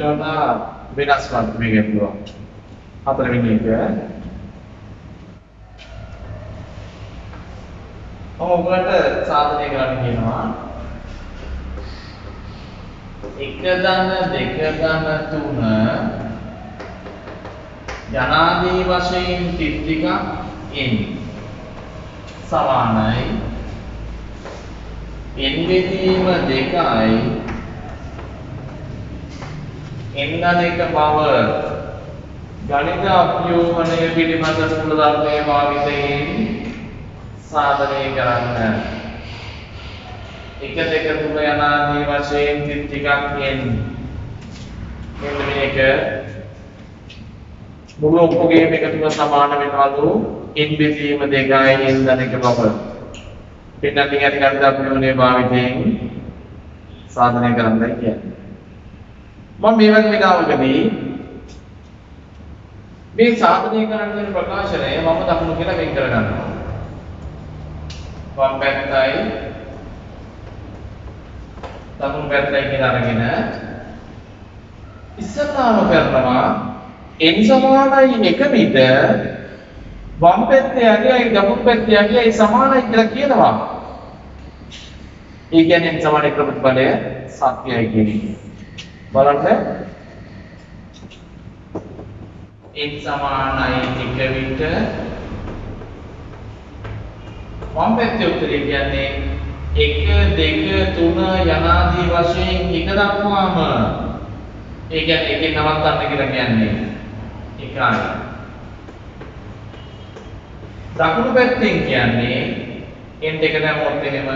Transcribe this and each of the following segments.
වඩා වෙනස්වත් මේ ගැටලුව. හතරවෙනි එක. ඔයගොල්ලන්ට සාධනය කරන්න කියනවා. 1 ධන 2 ධන 3 යනාදී වශයෙන් තිත්තික n සමානයි n බෙදීම 2යි n ධන 1 බව ගණිත අභියෝගණය පිළිබඳ මූල ධර්මයේ භාවිතයෙන් සාධනය කරන්න. 1 2 3 යනාදී වශයෙන් තිත්තික n මෙන්න මේක මුළු ඔක්කොගේම එකතුව සමාන වෙනවලු n බෙදීම 2යි n ධන 1 බව. පින්නකින් ඇති ගණිත අභියෝගණය භාවිතයෙන් සාධනය කරන්නයි කියන්නේ. මම මේ වගේ විදිහකදී මේ සාධනය කරන්න කියන ප්‍රකාශනය මම දක්වමු කියලා වෙන් කර ගන්නවා. වම් පැත්තයි දකුණු පැත්තයි කියලා අරගෙන ඉස්සරහම කරනවා n සමානයි 1 මිට වම් පැත්තේ යගයයි දකුණු පැත්තේ යගයයි සමානයි කියලා කියනවා. ඒ කියන්නේ n සමාන එක ප්‍රතිඵලය සත්‍යයි කියන්නේ. බලන්න n සමානයි 1 විට වම් පැත්තේ උත්තරය කියන්නේ 1 2 3 යනාදී වශයෙන් එක දක්වාම ඒ කියන්නේ එකෙන් නවත්තන්න කියලා කියන්නේ එකයි. දකුණු පැත්තෙන් කියන්නේ n දෙක දැම්මොත් එහෙම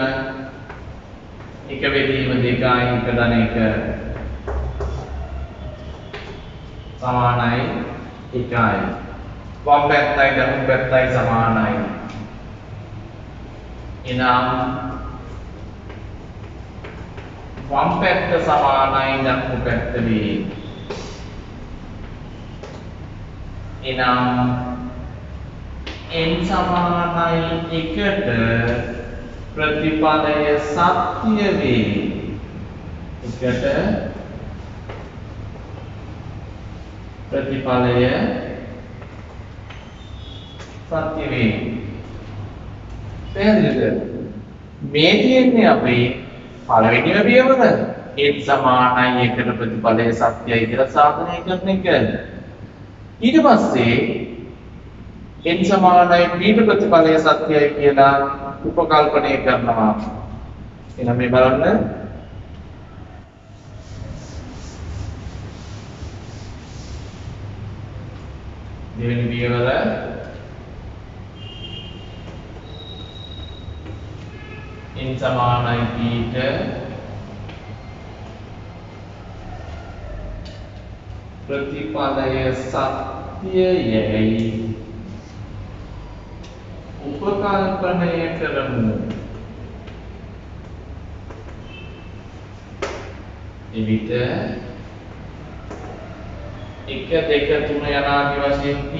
1 බෙදීම 2යි 1 ධන 1 සමානයි 1යි. වම් පැත්තයි දකුණු පැත්තයි සමානයි. එනම් වම් පැත්ත සමානයි දකුණු පැත්ත වේ. එනම් n සමානයි 1ට ප්‍රතිපලය සත්‍ය වේ. 1ට ප්‍රතිපලය සත්‍ය වේ. පැහැදිලිද? මේ කියන්නේ අපේ පළවෙනිම පියවර n සමානයි 1ට ප්‍රතිපලය සත්‍යයි කියලා සාධනය කරන එක. ඊට පස්සේ n සමානයි p ට ප්‍රතිපලය සත්‍යයි කියලා උපකල්පනය කරනවා. එහෙනම් මේ බලන්න දෙවෙනි පියවර n සමානයි p ට ප්‍රතිපලය සත්‍යයයි උපකල්පනය කරමු. එවිට 1 2 3 යනාදී වශයෙන් p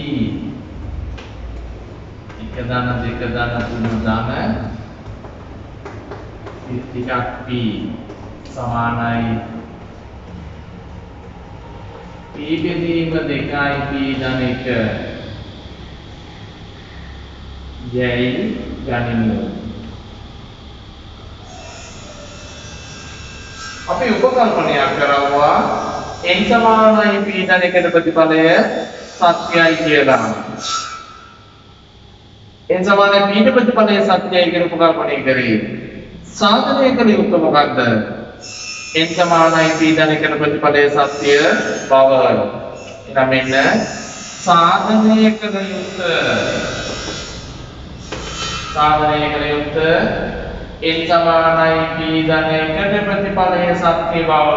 1 ධන 2 ධන 3 ධන තිත්තිකක් p සමානයි p බෙදීම 2යි p ධන 1 යයි ගනිමු. අපි උපකල්පනයක් කරවුවා n සමානයි p ධන 1ට ප්‍රතිපලය සත්‍යයි කියලා. n සමානයි p ට ප්‍රතිපලය සත්‍යයි කියලා උපකල්පනය කරේ. සාධනය කළ යුත්තේ මොකක්ද? n සමානයි p ධන 1ට ප්‍රතිපලය සත්‍ය බව. එහෙනම් මෙන්න සාධනය කළ යුත්තේ n සමානයි p ධන 1ට ප්‍රතිපලය සත්‍ය බව.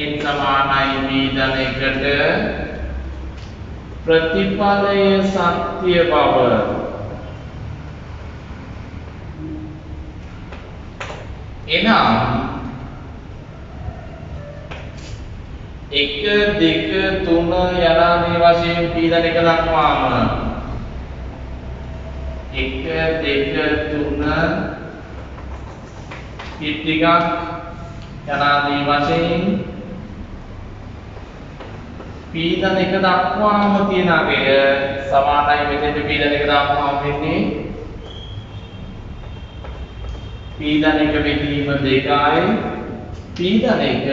n සමානයි p ධන 1ට ප්‍රතිපලය සත්‍ය බව. එනම් 1 2 3 යනාදී වශයෙන් p ධන 1 දක්වාම 1 2 3 තිත්තිකක් යනාදී වශයෙන් පීඩන එක දක්වාම තියෙන අගය සමානයි මෙතෙන්ට පීඩන එක දක්වාම වෙන්නේ පීඩන එක බෙදීම 2යි පීඩන එක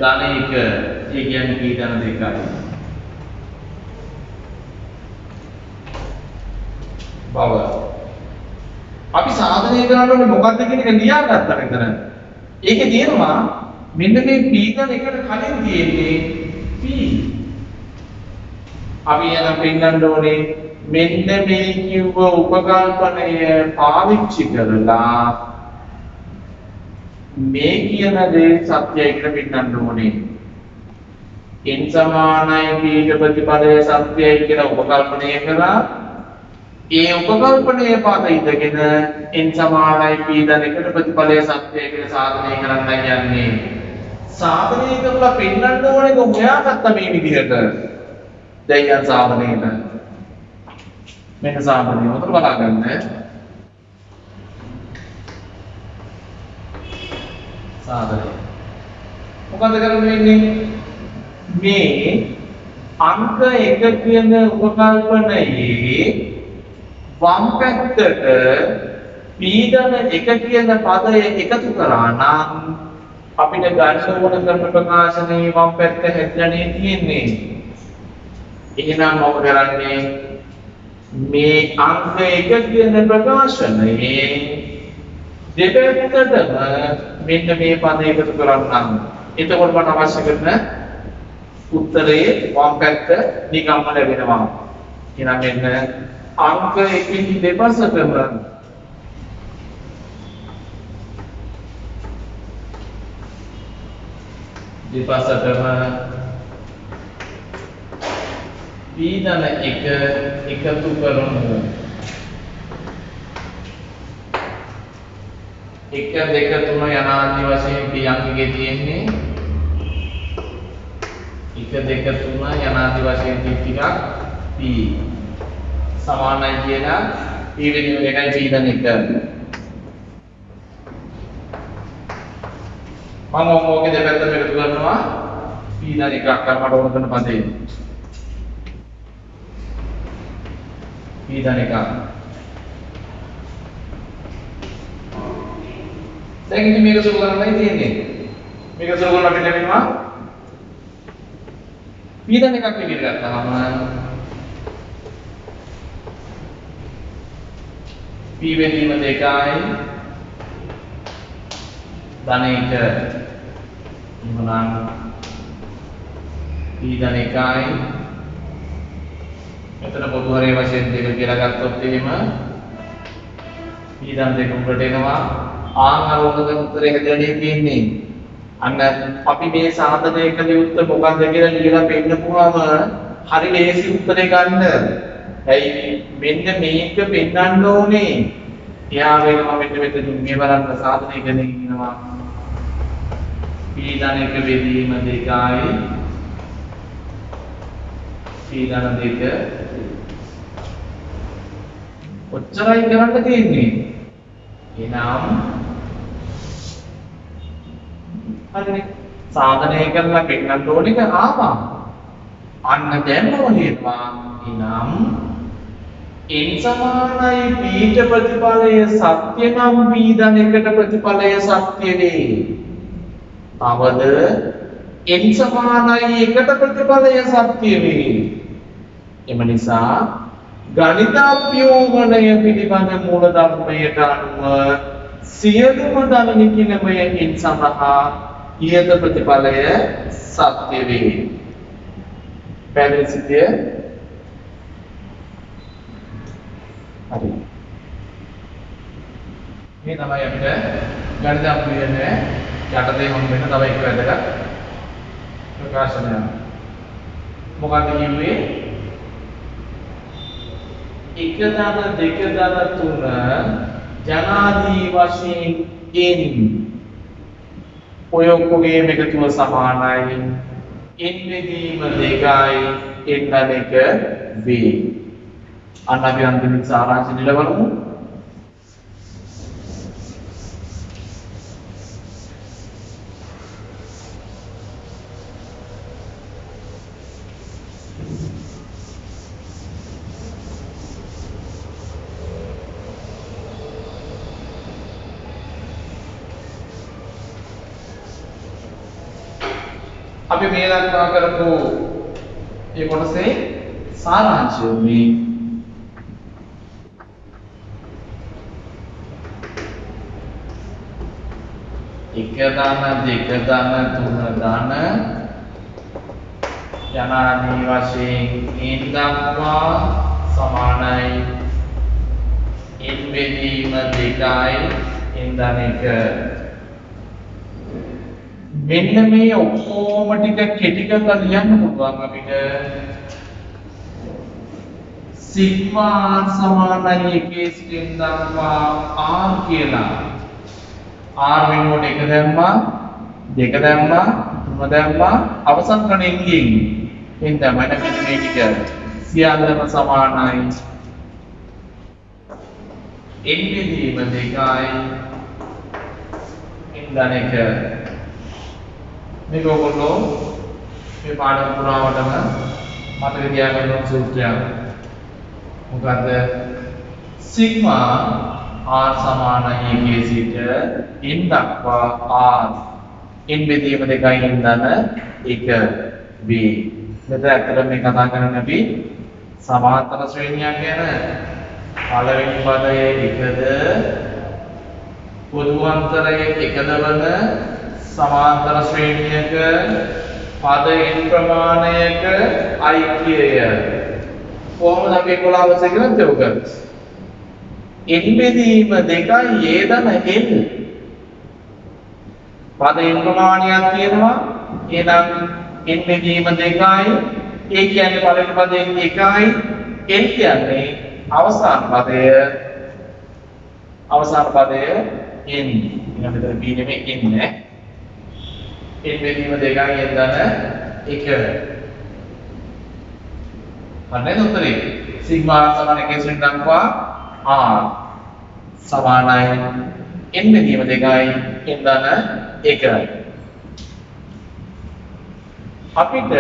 ධන 1 ඒ කියන්නේ පීඩන 2යි බව අපි සාධනය කරන්න ඕනේ මොකක්ද කියන එක ලියාගත්තා නේද? ඒකේ තියෙනවා මෙන්න මේ පීඩන එකට කලින් තියෙන්නේ P අපි යන පෙන්නන්න ඕනේ මෙන්න මේ කිව්ව උපකල්පනය පාවිච්චි කරලා මේ කියන දේ සත්‍යයි කියලා පෙන්නන්න ඕනේ. n සමානයි p ප්‍රතිපලය සත්‍යයි කියලා උපකල්පනය කරලා ඒ උපකල්පනය පද ඉදගෙන n සමානයි p ධනයකට ප්‍රතිපලය සත්‍යයි කියලා සාධනය කරන්න යන්නේ. සාධනය කරලා පෙන්නන්න ඕනේ කොහොමද මේ විදිහට දැන් සාධනයන මෙන්න සාධනය උතර බලා ගන්න සාධනය මොකද කරන්න වෙන්නේ මේ අංක 1 කියන උපකල්පනයේ වම් පැත්තට පීඩන 1 කියන පදය එකතු කරා නම් අපිට ගන්න ඕන කරන ප්‍රකාශනයේ වම් පැත්ත හැදලා තියෙන්නේ. එහෙනම් මොකද කරන්නේ මේ අංක 1 කියන ප්‍රකාශනයේ දෙපැත්තටම මෙන්න මේ පද එකතු කරන්නම්. එතකොට මට අවශ්‍ය කරන උත්තරේ වම් පැත්ත නිකම්ම ලැබෙනවා. එහෙනම් මෙන්න අංක 1 දෙපසටම පීඩන 1 එකතු කරමු. 1 2 3 යනාදී වශයෙන් p අංකයේ තියෙන්නේ 1 2 3 යනාදී වශයෙන් ටිකක් p සමානයි කියලා p වෙනුව එකයි පීඩන 1 මම ඕකේ දෙපැත්තම එකතු කරනවා පීඩන 1ක් කරමට ඕන කරන පදේ පීඩන 1 දැන් ඉතින් මේක සුළු කරන්නයි තියෙන්නේ මේක සුළු කරලා අපිට ලැබෙනවා පීඩන 1ක් විදිහට ගත්තාම p බෙදීම 2යි ධන 1 එහෙනම් p ධන 1යි මෙතන පොදු හරය වශයෙන් 2 කියලා ගත්තොත් එහෙම p ධන 2 උඩට එනවා ආන් අරෝගක උත්තරේ හැදෙන්නේ තියෙන්නේ අන්න අපි මේ සාධනය කළ යුත්තේ මොකක්ද කියලා ලියලා පෙන්නපුවාම හරි ලේසි උත්තරේ ගන්න. ඇයි මෙන්න මේක පෙන්නන්න ඕනේ. එයා වෙනවා මෙන්න මෙතන මේ බලන්න සාධනය කරගෙන ඉන්නවා. පීඩන 1 බෙදීම 2යි. පීඩන 2 ඔච්චරයි කරන්න තියෙන්නේ. එනම් හරිනේ සාධනය කරලා පෙන්නන්න ඕනේ ආවා. අන්න දැන් මොනේවා එනම් n සමානයි p ප්‍රතිපලය සත්‍ය නම් පීඩන 1ට ප්‍රතිපලය සත්‍ය වේ. තවද n සමානයි 1ට ප්‍රතිපලය සත්‍ය වේ. එම නිසා ගණිතාභ්‍යෝගණය පිළිබඳ මූල ධර්මයට අනුව සියලුම ධන නිකිණමය n සඳහා ඉහත ප්‍රතිපලය සත්‍ය වේ. පැහැදිලි සිටිය හරි මේ තමයි අපිට ගණිත අප්ලිකේෂන් යටතේ හම් වෙන තව එක වැදගත් ප්‍රකාශනය. මොකක්ද කිව්වේ? 1 ධන 2 ධන 3 ජනාදී වශයෙන් n ඔය ඔක්කොගේ එකතුව සමානයි n බෙදීම 2යි n ධන 1 වේ. අන්න අපි අන්තිම සාරාංශය නිලවලමු. මේ දක්වා කරපු ඒ කොටසේ සාරාංශය මේ එක ධන දෙක ධන තුන ධන යනාදී වශයෙන් n දක්වා සමානයි n බෙදීම 2යි n ධන 1 මෙන්න මේ ඔක්කොම ටික කෙටි කරලා ලියන්න පුළුවන් අපිට සිග්මා r සමානයි 1 සිට n දක්වා r කියලා r වෙනුවට 1 දැම්මා 2 දැම්මා 3 දැම්මා අවසන් කරන එන්ගෙන් එන් තමයි මෙන්න මේ ටික සියල්ලම සමානයි n බෙදීම 2යි n ධන 1 මේක ඔයගොල්ලෝ මේ පාඩම පුරාවටම මතක තියාගන්න ඕන සූත්‍රයක්. මොකද සිග්මා r සමානයි 1 සිට n දක්වා r n බෙදීම 2යි n ධන 1 b. මෙතන ඇත්තටම මේ කතා කරන්නේ අපි සමාන්තර ශ්‍රේණියක් ගැන. පළවෙනි පදයේ 1ද පොදු අන්තරයේ 1ද වන සමාන්තර ශ්‍රේණියක පද n ප්‍රමාණයක ඓක්‍යය. කොහොමද අපි 11 වශයෙන් කරන්නේ ඔක? n බෙදීම 2යි a ධන n. පද n ප්‍රමාණයක් තියෙනවා. එහෙනම් n බෙදීම 2යි. a කියන්නේ පළවෙනි පදයෙන් 1යි. n කියන්නේ අවසාන පදය n. ඊළඟ මෙතන b නෙමෙයි n නේ. n බෙදීම 2යි n ධන 1. අනේ උත්තරේ සිග්මා සමාන 1 සිට දක්වා r සමානයි n බෙදීම 2යි n ධන 1. අපිට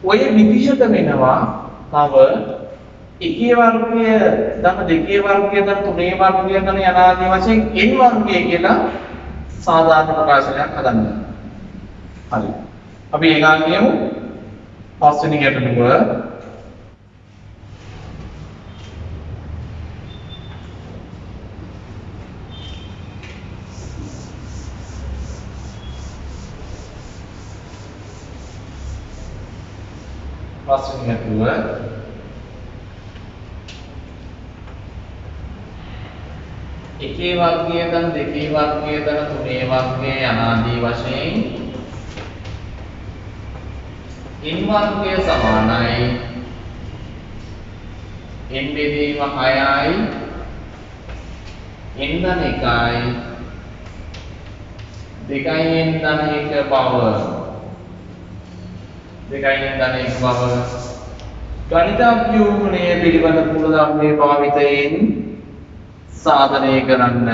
ඔය විදිහට වෙනවා තව එකේ වර්ගය ධන දෙකේ වර්ගය ධන තුනේ වර්ගය ධන යනාදී වශයෙන් n වර්ගය කියලා සාධාරණ ප්‍රකාශනයක් හදන්න. හරි. අපි ඒකන් කියමු. පස්වෙනි ගැටලුව එකේ වර්ගය ධන දෙකේ වර්ගය ධන තුනේ වර්ගය යනාදී වශයෙන් n වර්ගය සමානයි n බෙදීම 6යි n ධන 1යි 2යි n ධන 1 බව 2යි n ධන 1 බව ගණිතාභ්‍යූහණය පිළිබඳ කුලධර්මයේ භාවිතයෙන් සාධනය කරන්න.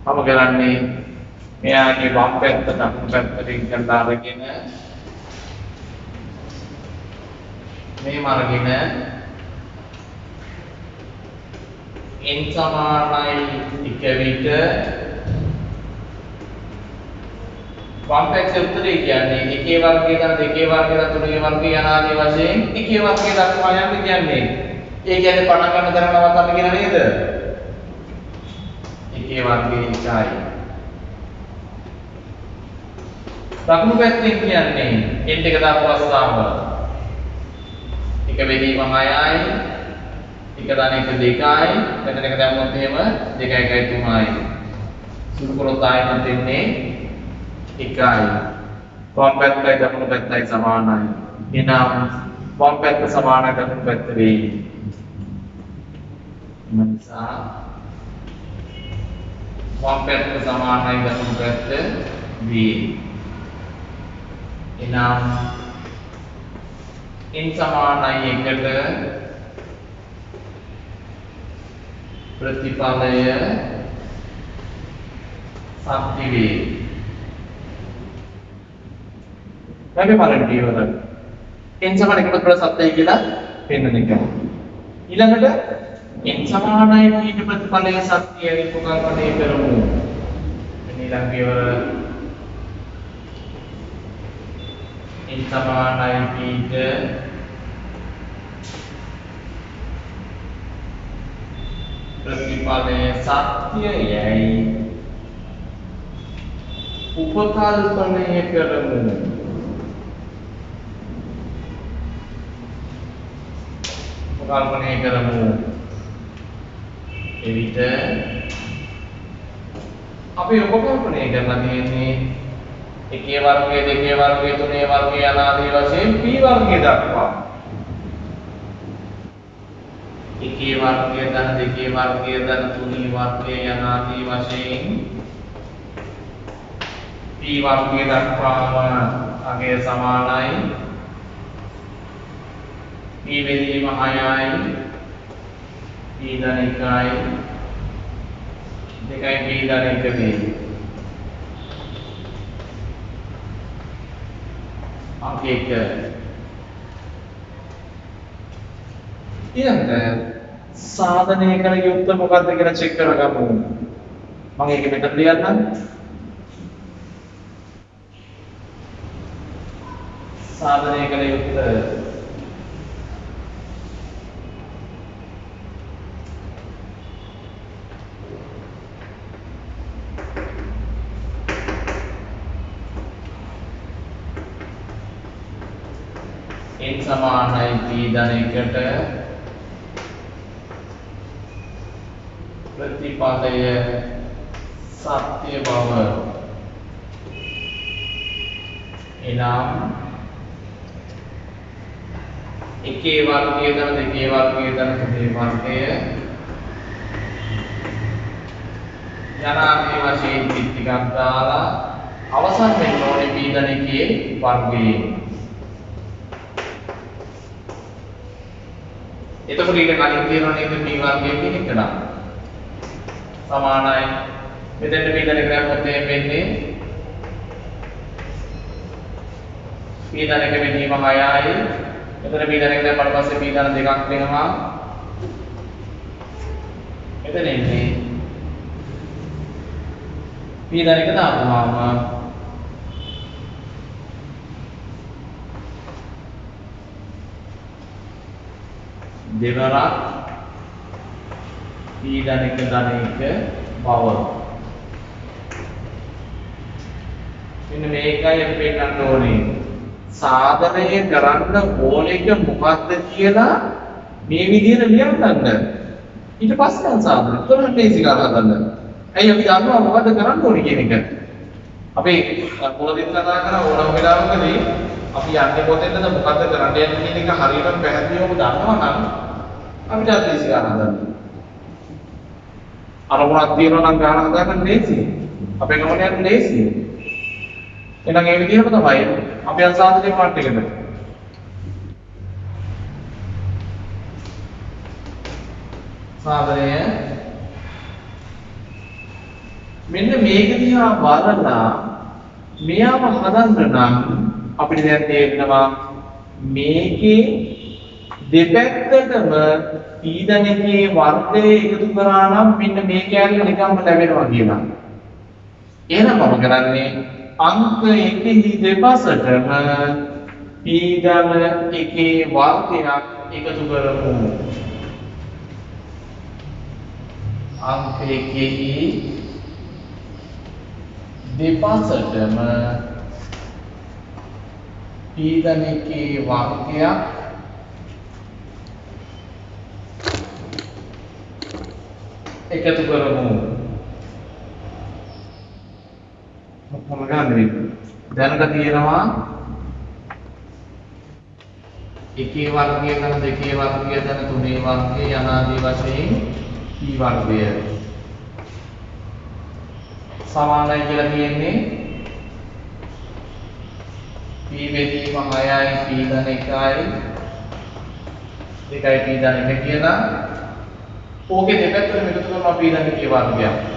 මම කරන්නේ මෙයාගේ වම් පැත්ත දකුණු පැත්තට කරලා අරගෙන මේ මාර්ගින n සමානයි 1 විට වම් පැත්තේ උත්තරේ කියන්නේ එකේ වර්ගය ධන දෙකේ වර්ගය ධන තුනේ වර්ගය යනාදී වශයෙන් එකේ වර්ගය දක්වා යන්න කියන්නේ. ඒ කියන්නේ පණ ගන්න තරම නවත්තන්න කියන නේද? එකේ වර්ගය 1යි. දකුණු පැත්තෙන් කියන්නේ n එක දක්වා ස්ථාවර. එක බෙදීම 6යි. එක ධන 1 2යි. මෙතන එක දැම්මොත් එහෙම 2 1යි 3යි. සුළු කරොත් ආයෙත් දෙන්නේ 1යි. වම් පැත්තයි දකුණු පැත්තයි සමානයි. එහෙනම් වම් පැත්ත සමාන දකුණු පැත්ත වෙයි. නිසා වම් පැත්ත සමානයි දකුණු පැත්ත වෙයි. එහෙනම් n සමානයි 1ට ප්‍රතිඵලය සත්‍ය වේ. අපි බලන්න ඉවර. n සමාන 1 ප්‍රතිඵල සත්‍යයි කියලා පෙන්වන එක. ඊළඟට n සමානයි ඊට ප්‍රතිඵලය සත්‍යයි පුකාරණය කරමු. ඊළඟ ඉවර n සමානයි p ට ප්‍රතිඵලය සත්‍යයයි උපකල්පනය කරමු. උපකල්පනය කරමු. එවිට අපි උපකල්පනය කරලා තියෙන්නේ එකේ වර්ගය දෙකේ වර්ගය තුනේ වර්ගය අනාදී වශයෙන් p වර්ගය දක්වා. එකේ වර්ගය ධන දෙකේ වර්ගය ධන තුනේ වර්ගය අනාදී වශයෙන් p වර්ගය දක්වාම අගය සමානයි. p බෙදීම 6යි. p ධන 1යි. දෙකයි p ධන 1 වේ. අංක 1. ඊළඟට සාධනය කර යුත්තේ මොකක්ද කියලා චෙක් කරගමු. මම ඒක මෙතන ලියන්නම්. සාධනය කර යුත්තේ n සමානයි p ධන 1ට ප්‍රතිපදය සත්‍ය බව. එනම් එකේ වර්ගය ධන දෙකේ වර්ගය ධන තුනේ වර්ගය යනාදී වශයෙන් ටිකක් දාලා අවසන් වෙන්න ඕනේ p ධන 1 වර්ගයේ. එතකොට ඊට කලින් තියෙනවා නේද p වර්ගය කියන එක නම් සමානයි. මෙතෙන්ට p ධන 1 ගත්තොත් එහෙම වෙන්නේ p ධන 1 වෙනීම 6යි. මෙතන p ධන 1 දැම්මට පස්සේ p ධන 2ක් වෙනවා. මෙතන එන්නේ p ධන 1 දාපුවාම දෙවරක් p ධන 1 ධන 1 බව. මෙන්න මේකයි අපි පෙන්නන්න ඕනේ. සාධනය කරන්න ඕන එක මොකක්ද කියලා මේ විදිහට ලියන්න. ඊට පස්සේ නම් සාධනය කරන්න ලේසි කරලා ගන්න. ඇයි අපි දන්නවා මොකද්ද කරන්න ඕනේ කියන එක. අපි මුලදී කතා කරන ඕනම වෙලාවකදී අපි යන්නේ කොතෙන්ද මොකද්ද කරන්න යන්නේ කියන එක හරියටම පැහැදිලිවම දන්නවා නම් අපිට ලේසි කරන්න ගන්න. අරමුණක් තියෙනවා නම් ගන්න හදාගන්න ලේසි. අපේ ගමන යන්න ලේසි. එහෙනම් ඒ විදිහම තමයි අපි අසාධනීය පාඩ් එකද. සාධනය මෙන්න මේක දිහා බලලා මෙයාව හදන්න නම් අපිට දැන් තේරෙනවා මේකේ දෙපැත්තටම p ධන 1 වර්ගය එකතු කරා නම් මෙන්න මේ කැලේ නිකම්ම ලැබෙනවා කියලා. එහෙනම් මම කරන්නේ අංක 1 දෙපසටම p ධන 1 වර්ගයක් එකතු කරමු. අංක 1 දෙපසටම p ධන 1 වර්ගයක් එකතු කරමු. මොකක්ද ගන්නේ? දැනට තියෙනවා එකේ වර්ගය ධන දෙකේ වර්ගය ධන තුනේ වර්ගය අනාදී වශයෙන් p වර්ගය සමානයි කියලා තියෙන්නේ p බෙදීම 6යි p ධන 1යි දෙකයි p ධන 1 කියලා ඕකේ දෙපැත්තටම එකතු කරනවා p ධන 1 වර්ගයක්.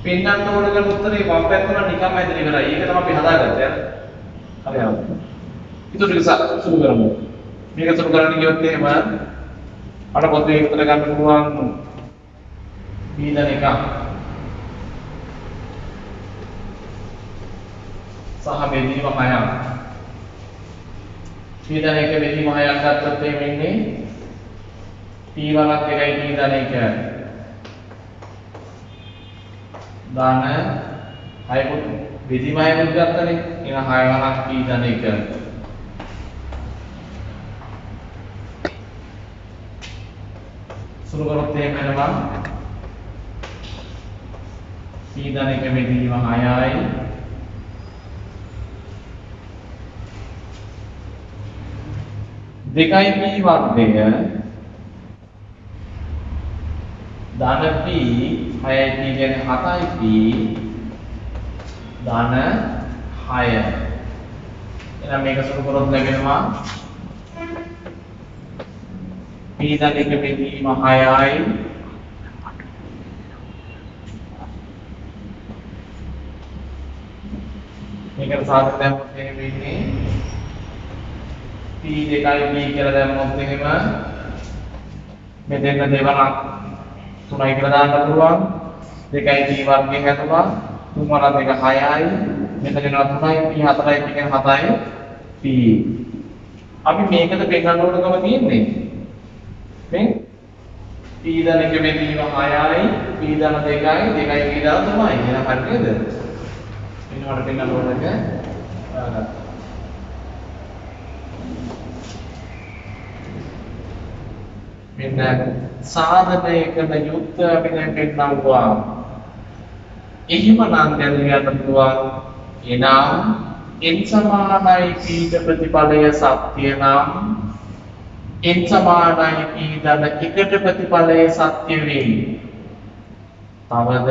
පින්නන්න ඕන කරන උත්තරේ වම් පැත්තම නිකම්ම ඇදලා ඉවරයි. ඒක තමයි අපි හදාගත්තේ. හරියම. itu bisa suruh කරමු. මේක සුළු කරන්න ගියොත් එහෙම අර පොතේ විතර ගන්න පුළුවන් පීඩන එකක් සහ බෙදීම 6ක්. පීඩන එක බෙදීම 6ක් ගත්තොත් එහෙම ඉන්නේ P1ක් එකයි පීඩන එක. දාන 6කුත් බෙදීම 6කුත් ගත්තනේ. එහෙනම් 6ක් පීඩන එක. සුළු කරොත් එහෙම වෙනවා පීඩන එක බෙදීම 6යි දෙකයි p වර්ගය ධන p 6යි p කියන්නේ 7යි p ධන 6. එහෙනම් මේක සුළු කරොත් ලැබෙනවා p ධන එක බෙදීම 6යි මේකට සාධක දැම්මොත් එහෙම වෙන්නේ p 2යි p කියලා දැම්මොත් එහෙම මෙතෙන් දෙවනක් 3යි කියලා දාන්න පුළුවන් 2යි p වර්ගයෙන් හැදුවා 3 වරක් 1 6යි මෙතන එනවා 3යි p 4යි p කියන 7යි p අපි මේකද පෙන්නන්න ඕනකම තියෙන්නේ මේ p ධන එක බෙදීම 6යි p ධන 2යි 2යි p ධන 3යි එහෙනම් හරියද මෙන්නවට පෙන්නන්න ඕනක මෙන්න සාධනයකට යුක්ත අපි දැන් පෙන්නනවා. එහෙමනම් දැන් ලියන්න පුළුවන් එනම් n සමානයි p ට ප්‍රතිඵලය සත්‍ය නම් n සමානයි p ධන 1ට ප්‍රතිඵලය සත්‍ය වේ. තවද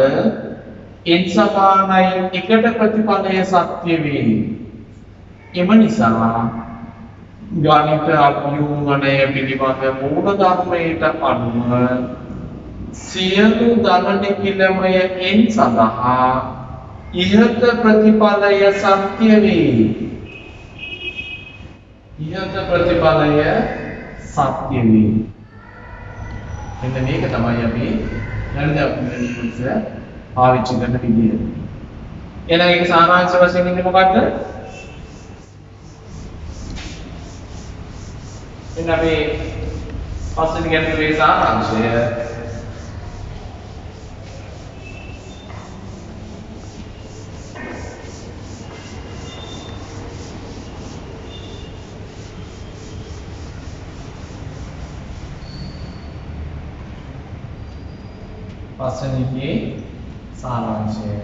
n සමානයි 1ට ප්‍රතිඵලය සත්‍ය වේ. එම නිසා ගණිත අභියෝගණය පිළිබඳ මූල ධර්මයට අනුව සියලු ධන නිකිලමය n සඳහා ඉහත ප්‍රතිඵලය සත්‍ය වේ. ඉහත ප්‍රතිඵලය සත්‍ය වේ. එන්න මේක තමයි අපි ගණිත අභියෝගණය පාවිච්චි කරන විදිය. එහෙනම් ඒක සාමාන්‍ය වශයෙන් ඉන්නේ මොකක්ද? එන්න අපි පස්වෙනි ගැටලුවේ සාරාංශය පස්වෙනිගේ සාරාංශය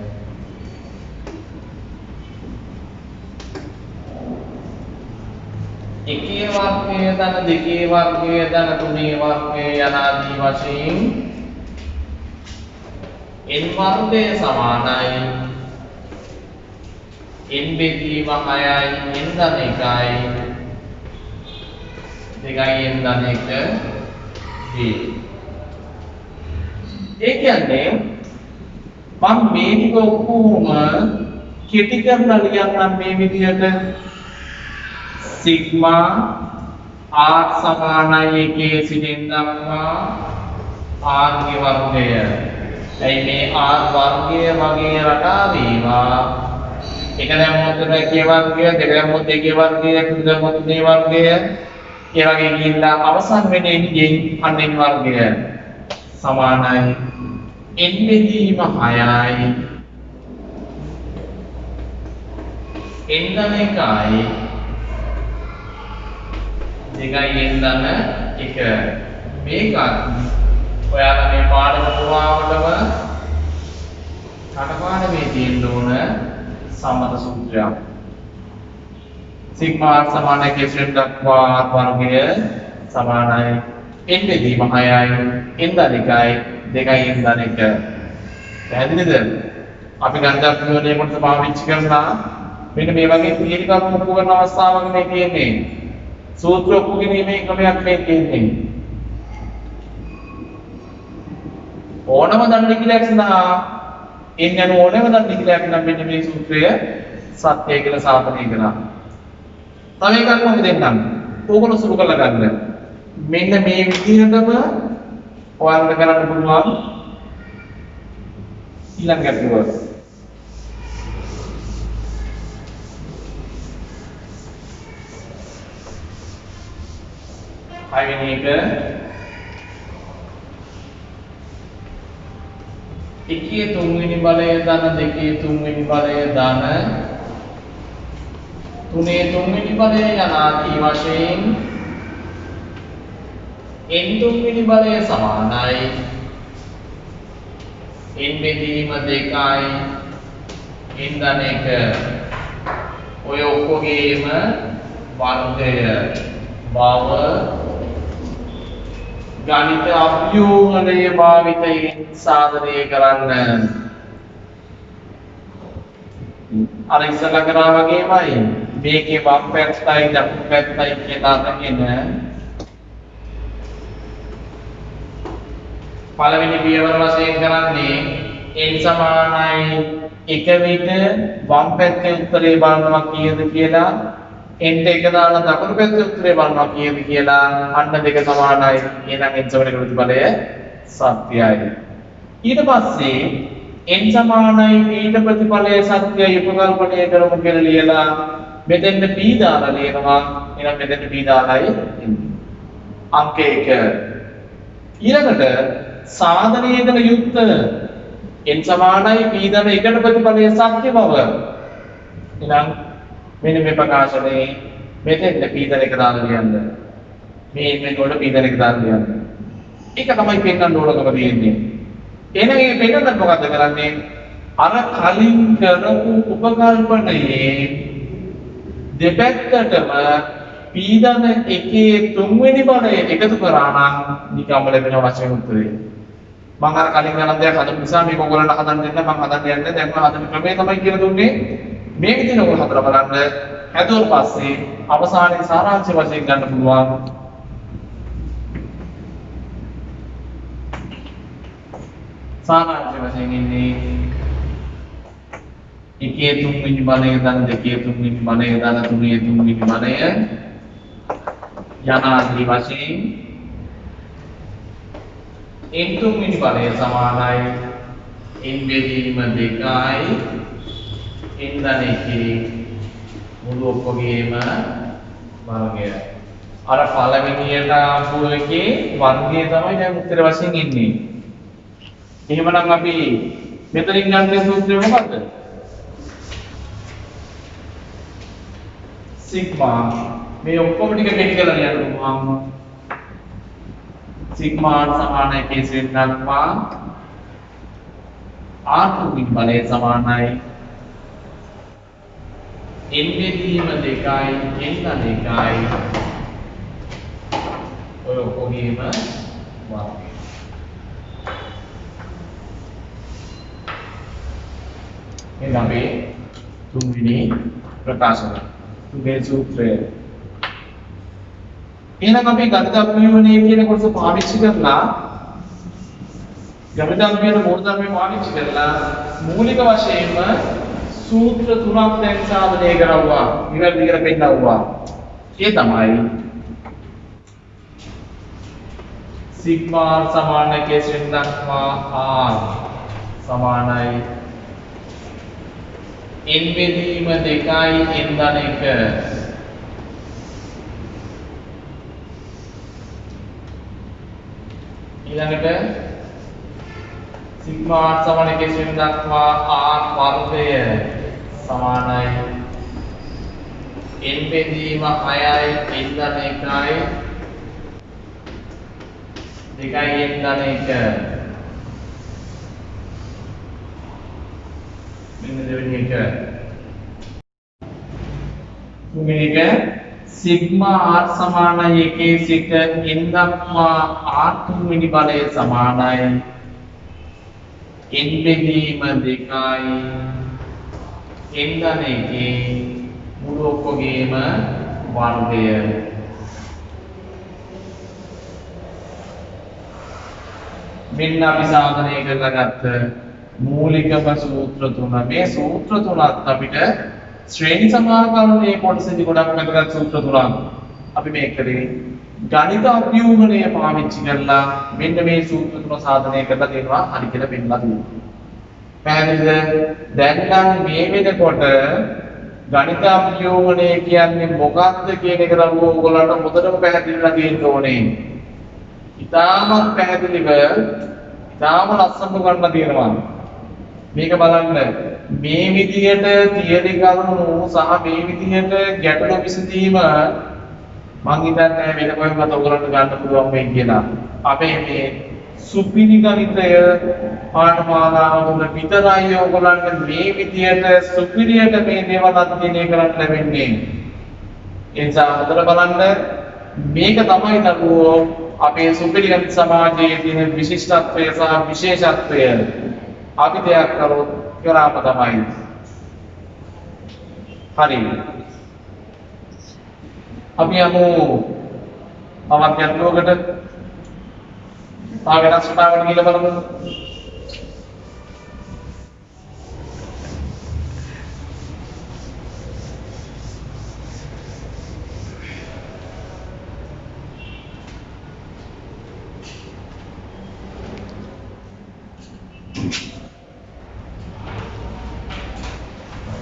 එකේ වර්ගය ධන දෙකේ වර්ගය ධන තුනේ වර්ගය යනාදී වශයෙන් n වර්ගය සමානයි n බෙදීම 6යි n ධන 1යි 2යි n ධන 1 වේ. ඒ කියන්නේ මම මේ ටික ඔක්කොම කෙටි කරලා ලියන්නම් මේ විදිහට සිග්මා r සමානයි 1 සිටින් දක්වා r ගේ වර්ගය. එයි මේ r වර්ගය වගේ රටා වේවා. එක දැම්මොත් එකේ වර්ගය, දෙක දැම්මොත් දෙකේ වර්ගය, තුන දැම්මොත් තුනේ වර්ගය. ඒ වගේ ගිහිල්ලා අවසන් වෙන්නේ අන්න වර්ගය සමානයි n බෙදීම 6යි n ධන 1යි 2යි n ධන 1. මේකත් ඔයාලා මේ පාඩම පුරාවටම කටපාඩමේ තියෙන්න ඕන සම්මත සූත්‍රයක්. සිග්මා r සමාන කෙසෙන් දක්වා r වර්ගය සමානයි n බෙදීම 6යි n ධන 1යි 2යි n ධන 1. පැහැදිලිද? අපි ගණිත ප්‍රයෝගයේ කොට පාවිච්චි කරලා මෙන්න මේ වගේ තීරණ කරුණු ඔප්පු කරන අවස්ථාවක මේ තියෙන්නේ. සූත්‍ර ඔප්පු කිරීමේ ක්‍රමයක් මේ තියෙන්නේ. ඕනම ධන නිකිලයක් සඳහා n යන ඕනම ධන නිකිලයක් නම් මෙන්න මේ සූත්‍රය සත්‍යය කියලා සාධනය කරනවා. තව එකක් මම දෙන්නම්. ඕගොල්ලෝ සුළු කරලා ගන්න. මෙන්න මේ විදිහටම ඔයාලට කරන්න පුළුවන් ඊළඟ ගැටලුව. හයවෙනි එක එකේ තුන්වෙනි බලය ධන දෙකේ තුන්වෙනි බලය ධන තුනේ තුන්වෙනි බලය යනාදී වශයෙන් n තුන්වෙනි බලය සමානයි n බෙදීම 2යි n ධන 1 ඔය ඔක්කොගේම වර්ගය බව ගණිත අභියෝගණය භාවිතයෙන් සාධනය කරන්න. අර ඉස්සලා කරා වගේමයි මේකේ වම් පැත්තයි දකුණු පැත්තයි කියලා අරගෙන පළවෙනි පියවර වශයෙන් කරන්නේ n සමානයි 1 විට වම් පැත්තේ උත්තරේ බලනවා කීයද කියලා n එක දාලා දකුණු පැත්තේ උත්තරේ බලනවා කීයද කියලා අන්න දෙක සමානයි. එහෙනම් n සමාන ප්‍රතිඵලය සත්‍යයි. ඊට පස්සේ n සමානයි ඊට ප්‍රතිඵලය සත්‍යයි උපකල්පනය කරමු කියලා ලියලා මෙතෙන්ද p දාලා ලියනවා. එහෙනම් මෙතෙන්ද p දාලායි අංක 1. ඊළඟට සාධනය කළ යුත්ත n සමානයි p ධන 1ට ප්‍රතිඵලය සත්‍ය බව. එහෙනම් මෙන්න මේ ප්‍රකාශනයේ මෙතෙන්ද p ධන 1 දාලා ලියන්න. මේ මේකට p ධන 1 දාලා ලියන්න. ඒක තමයි පෙන්වන්න ඕනකම තියෙන්නේ. එහෙනම් මේ පෙන්වන්නත් මොකද්ද කරන්නේ? අර කලින් කරපු උපකල්පනයේ දෙපැත්තටම p ධන 1 තුන්වෙනි බලය එකතු කරා නම් නිකම්ම ලැබෙන වශයෙන් උත්තරේ. මම අර කලින් ගණන් දෙයක් හදපු නිසා මේක ඔයගොල්ලන්ට හදන්න දෙන්න මම හදන්න යන්නේ. දැන් මම හදන ක්‍රමය තමයි කියලා දුන්නේ. මේ විදිහට ඔයගොල්ලෝ හදලා බලන්න. හැදුවට පස්සේ අවසානයේ සාරාංශ වශයෙන් ගන්න පුළුවන්. සාරාංශ වශයෙන් ඉන්නේ එකේ තුන්වෙනි බලය ධන දෙකේ තුන්වෙනි බලය ධන තුනේ තුන්වෙනි බලය යනාදී වශයෙන් n තුන්වෙනි බලය සමානයි n බෙදීම 2යි n ධන 1 මුළු ඔක්කොගේම වර්ගය. අර පළවෙනියට ආපු එකේ වර්ගය තමයි දැන් උත්තර වශයෙන් ඉන්නේ. එහෙමනම් අපි මෙතනින් ගන්න සූත්‍රය මොකද්ද? සිග්මා මේ ඔක්කොම ටික පිට කරලා ලියන්න පුළුවන්. සිග්මා සමානයි කේසෙන් දක්වා r2 බලය සමානයි n බෙදීම 2යි n ධන 1යි ඔය ඔක්කොගේම වර්ගය. මේ අපේ තුන්වෙනි ප්‍රකාශනය. තුන්වෙනි සූත්‍රය. එහෙනම් අපි ගණිත අභියෝගණය කියන කොටස පාවිච්චි කරලා ගණිත අභියෝගණ මූලධර්මය පාවිච්චි කරලා මූලික වශයෙන්ම සූත්‍ර තුනක් දැන් සාධනය කරවුවා. ඊළඟ විදිහට පෙන්නවුවා. ඒ තමයි සිග්මා සමාන කේසෙන් දක්වා r සමානයි n බෙදීම 2යි n ධන 1 ඊළඟට සිග්මා සමාන කේසෙන් දක්වා r වර්ගය සමානයි n බෙදීම 6යි n ධන 1යි 2යි n ධන 1 මෙන්න දෙවෙනි එක. තුන්වෙනි එක සිග්මා r සමානයි 1 සිට n දක්වා r තුන්වෙනි බලය සමානයි n බෙදීම 2යි n ධන 1 මුළු ඔක්කොගේම වර්ගය. මෙන්න අපි සාධනය කරලා ගත්ත මූලිකම සූත්‍ර තුන. මේ සූත්‍ර තුනත් අපිට ශ්‍රේණි සමාකලනයේ කොටසදී ගොඩක් වැදගත් සූත්‍ර තුනක්. අපි මේක කරේ ගණිත අභියෝගණය පාවිච්චි කරලා මෙන්න මේ සූත්‍ර තුන සාධනය කරලා දෙනවා හරි කියලා පෙන්නලා දුන්නා. පැහැදිලිද? දැන් නම් මේ වෙනකොට ගණිත අභියෝගණය කියන්නේ මොකක්ද කියන එක නම් ඕගොල්ලන්ට හොඳටම පැහැදිලිලා තියෙන්න ඕනේ. ඉතාමත් පැහැදිලිව ඉතාම ලස්සනට ගන්න තියෙනවා. මේක බලන්න මේ විදියට තියරි කරුණු සහ මේ විදියට ගැටලු විසඳීම මං හිතන්නේ වෙන කොහෙවත් ඔයගොල්ලන්ට ගන්න පුළුවන් වෙයි කියලා. අපේ මේ සුපිරි ගණිතය පාඨමාලාව තුළ විතරයි ඔයගොල්ලන්ට මේ විදියට සුපිරියට මේ දේවල් අධ්‍යයනය කරන්න ලැබෙන්නේ. ඒ නිසා හොඳට බලන්න මේක තමයි දරුවෝ අපේ සුපිරි ගණිත සමාජයේ තියෙන විශිෂ්ටත්වය සහ විශේෂත්වය. අපි දෙයක් කරොත් කරාම තමයි. හරි. අපි යමු තවත් ගැටලුවකට. වෙනස් කොටාවට ගිහලා බලමු.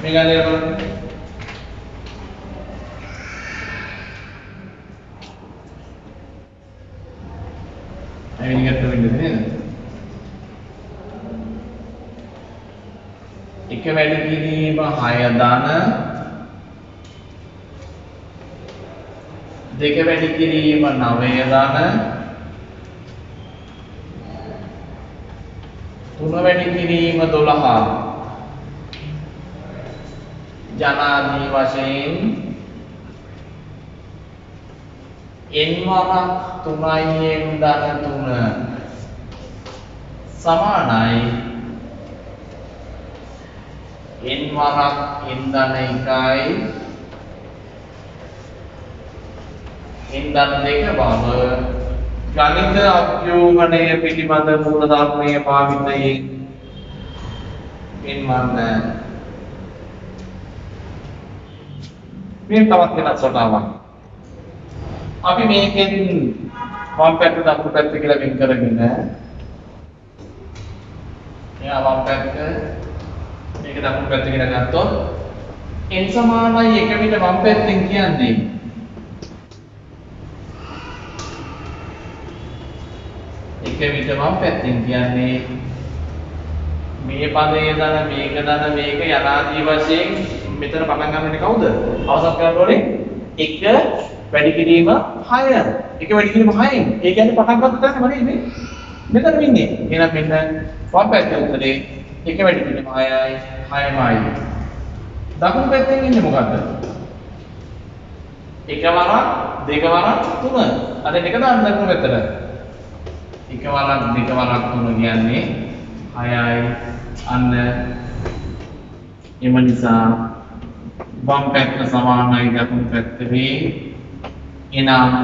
මේගාලේ බලන්න. ini kata benda ni. එක වැඩි කිරීම 6 ධන දෙක වැඩි කිරීම 9 ධන තුන වැඩි කිරීම 12 ජනාදී වශයෙන් n වරක් 3යි n ධන 3 සමානයි n වරක් n ධන 1යි n ධන 2 බව ගණිත අභියෝගණය පිළිබඳ මූල ධර්මයේ භාවිතයෙන් පෙන්වන්න. මේ තවත් වෙනස් වටාවක්. අපි මේකෙන් වම් පැත්ත දකුණු පැත්ත කියලා වෙන් කරගෙන එයා වම් පැත්ත මේක දකුණු පැත්ත කියලා ගත්තොත් n සමානයි 1 විට වම් පැත්තෙන් කියන්නේ එක විට වම් පැත්තෙන් කියන්නේ මේ පදයේ දන මේක දන මේක යනාදී වශයෙන් මෙතන පටන් ගන්නනේ කවුද? අවසන් කරන්න ඕනේ 1 වැඩි කිරීම 6. 1 වැඩි කිරීම 6න්. ඒ කියන්නේ පටන් ගන්න තැන මනේ මේ මෙතන වෙන්නේ. එහෙනම් මෙන්න වම් පැත්තේ උත්තරේ 1 වැඩි කිරීම 6යි 6මයි. දකුණු පැත්තෙන් ඉන්නේ මොකද්ද? 1 වරක් 2 වරක් 3. අද දෙක දාන්න දකුණු පැත්තට. 1 වරක් 2 වරක් 3 කියන්නේ 6යි. අන්න එම නිසා වම් පැත්ත සමානයි දකුණු පැත්ත වේ. එනම්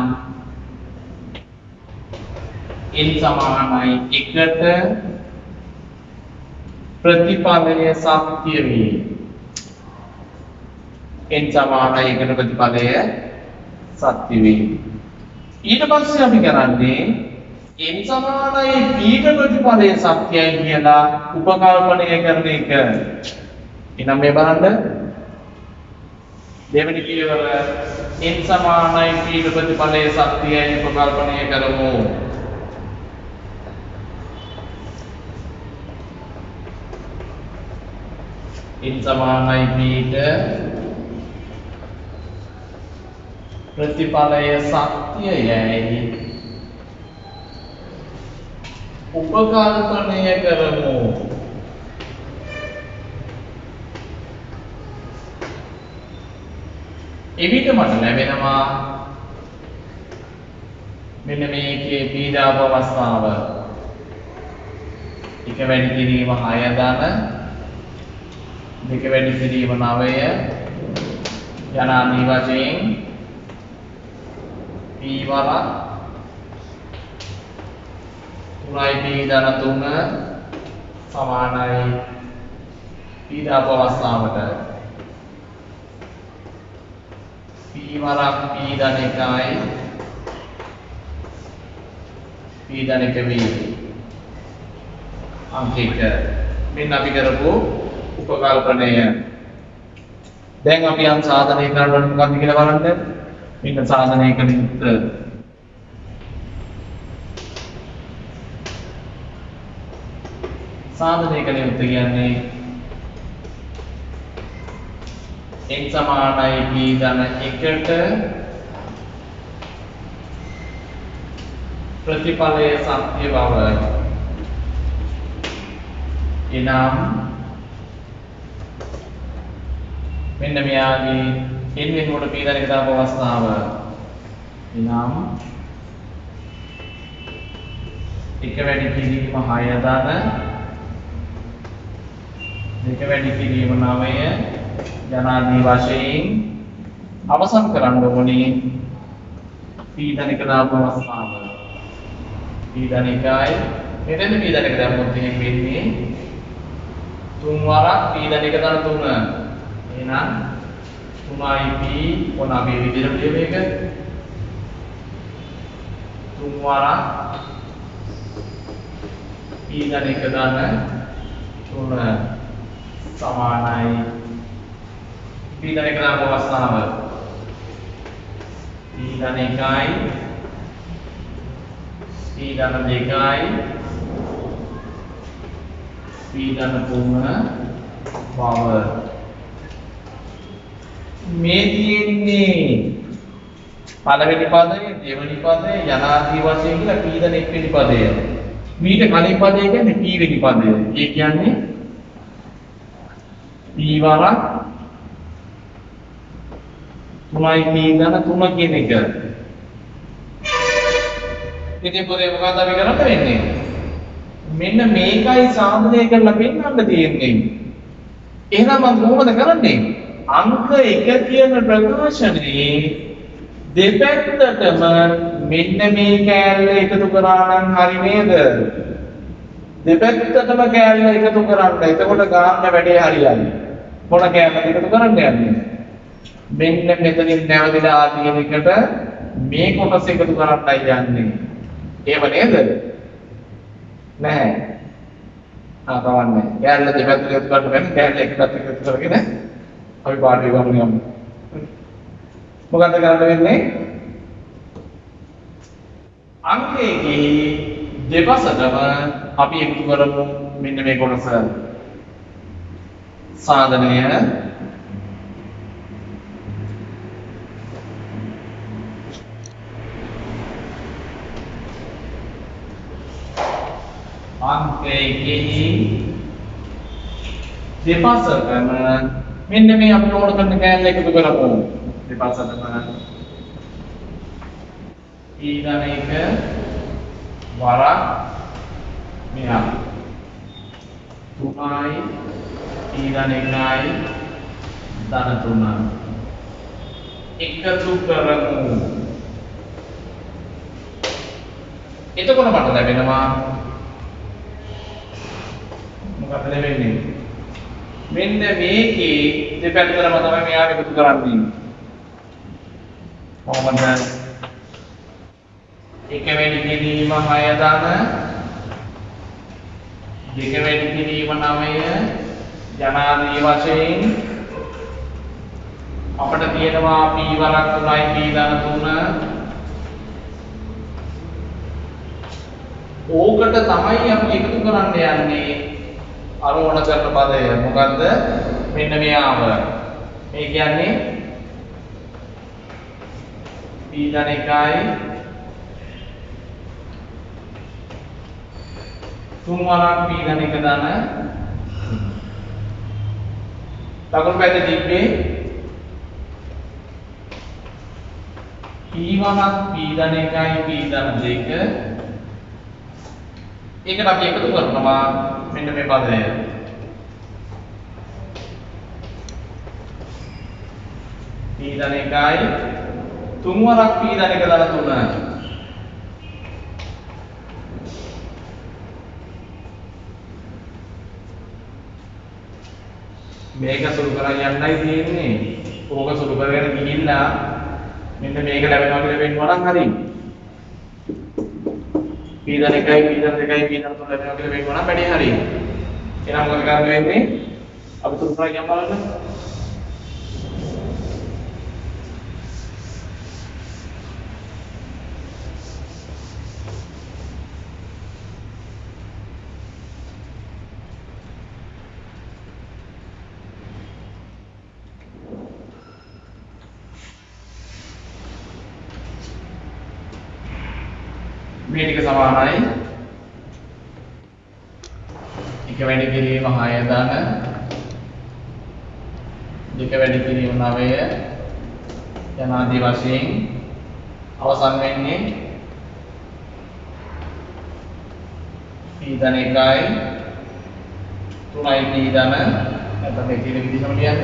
n සමානයි 1ට ප්‍රතිපලය සත්‍ය වේ. n සමානයි 1ට ප්‍රතිපලය සත්‍ය වේ. ඊට පස්සේ අපි කරන්නේ n සමානයි p ට ප්‍රතිපලය සත්‍යයි කියලා උපකල්පනය කරන එක. එහෙනම් මේ බලන්න දෙවෙනි පියවර n සමානයි p ට ප්‍රතිපලය සත්‍යයි උපකල්පනය කරමු. n සමානයි p ට ප්‍රතිපලය සත්‍යයයි උපකල්පනය කරමු. එවිට මට ලැබෙනවා මෙන්න මේකේ පීඩාව අවස්ථාව 1 වැඩි කිරීම 6 ධන 2 වැඩි කිරීම 9 යනාදී වශයෙන් p වරක් 3යි p ධන 3 සමානයි පීඩාව අවස්ථාවට p වරක් p ධන 1යි p ධන 1 වේ. අංක 1 මෙන්න අපි කරපු උපකල්පනය. දැන් අපි යම් සාධනය කරන්න ඕනේ මොකක්ද කියලා බලන්න. මෙන්න සාධනය කළ යුත්තේ සාධනය කළ යුත්තේ කියන්නේ x සමානයි p ධන 1ට ප්‍රතිඵලය සත්‍ය බව. එනම් මෙන්න මෙයාගේ n වෙනුවට p ධන 1 දාපු අවස්ථාව. එනම් 1 වැඩි කිරීම 6 ධන 2 වැඩි කිරීම 9 යනාදී වශයෙන් අවසන් කරන්න ඕනේ p ධන 1 දාපු අවස්ථාව. p ධන 1යි මෙතන p ධන 1 දැම්මොත් එහෙම වෙන්නේ 3 වරක් p ධන 1 ධන 3. එහෙනම් 3යි p මොන අපි විදිහට ලියමු මේක 3 වරක් p ධන 1 ධන 3 සමානයි p ධන 1 දාපු අවස්ථාව. p ධන 1යි p ධන 2යි p ධන 3 බව. මේ තියෙන්නේ පළවෙනි පදය, දෙවෙනි පදය, යනාදී වශයෙන් කියලා p ධන 1 වෙනි පදය. මීට කලින් පදය කියන්නේ p වෙනි පදය. ඒ කියන්නේ p වරක් 3යි p ධන 3 කියන එක. ඉතින් පොතේ මොකක්ද අපි කරන්න වෙන්නේ? මෙන්න මේකයි සාධනය කරලා පෙන්නන්න තියෙන්නේ. එහෙනම් මම කොහොමද කරන්නේ? අංක 1 කියන ප්‍රකාශනයේ දෙපැත්තටම මෙන්න මේ කෑල්ල එකතු කරා නම් හරි නේද? දෙපැත්තටම කෑල්ල එකතු කරන්න. එතකොට ගාන්න වැඩේ හරියන්නේ. මොන කෑල්ලද එකතු කරන්න යන්නේ? මෙන්න මෙතනින් නැවතිලා තියෙන එකට මේ කොටස එකතු කරන්නයි යන්නේ. එහෙම නේද? නැහැ. කවන්නේ. කෑල්ල දෙපැත්තට එකතු කරන්න බැහැ. කෑල්ල එකට එකතු කරගෙන අපි පාඩේ ගමු යමු. මොකක්ද කරන්න වෙන්නේ? අංකයේ දෙපසටම අපි එකතු කරමු මෙන්න මේ කොටස. සාධනය අංකයේ දෙපසටම මෙන්න මේ අපි ඕන කරන කෑල්ල එකතු කරමු. දෙපසටම ඊළඟ එක වරක් මෙහා 3යි ඊළඟ එකයි ධන 3 එකතු කරමු. එතකොට මට ලැබෙනවා මොකක්ද ලැබෙන්නේ? මෙන්න මේකේ දෙපැත්තටම තමයි මෙයා එකතු කරන්නේ. කොහොමද? 1 වැඩි කිරීම 6 ධන 2 වැඩි කිරීම 9 යනාදී වශයෙන් අපිට තියෙනවා p වරක් 3යි p ධන 3. ඕකට තමයි අපි එකතු කරන්න යන්නේ. අර ඕන කරන පදය මොකද්ද? මෙන්න මෙයාව. මේ කියන්නේ p ධන 1යි 3 වරක් p ධන 1 ධන දකුණු පැත්තේ තිබ්බේ p වරක් p ධන 1යි p ධන 2. ඒකට අපි එකතු කරනවා මෙන්න මේ පදය. p ධන 1යි 3 වරක් p ධන 1 ධන 3. මේක සුළු කරන් යන්නයි තියෙන්නේ. ඕක සුළු කරගෙන ගිහිල්ලා මෙන්න මේක ලැබෙනවා කියලා වෙන්නවා නම් හරියි. p ධන 1යි p ධන 2යි p ධන 3 ලැබෙනවා කියලා වෙන්නවා නම් වැඩේ හරියි. එහෙනම් මොකද කරන්න වෙන්නේ? අපි තුන්පරක් යම් බලන්න. මේ ටික සමානයි එක වැඩි කිරීම 6 ධන දෙක වැඩි කිරීම 9 යන ආදී වශයෙන් අවසන් වෙන්නේ p ධන 1යි 3යි p ධන නැත්නම් මේ කියන විදිහම ලියන්න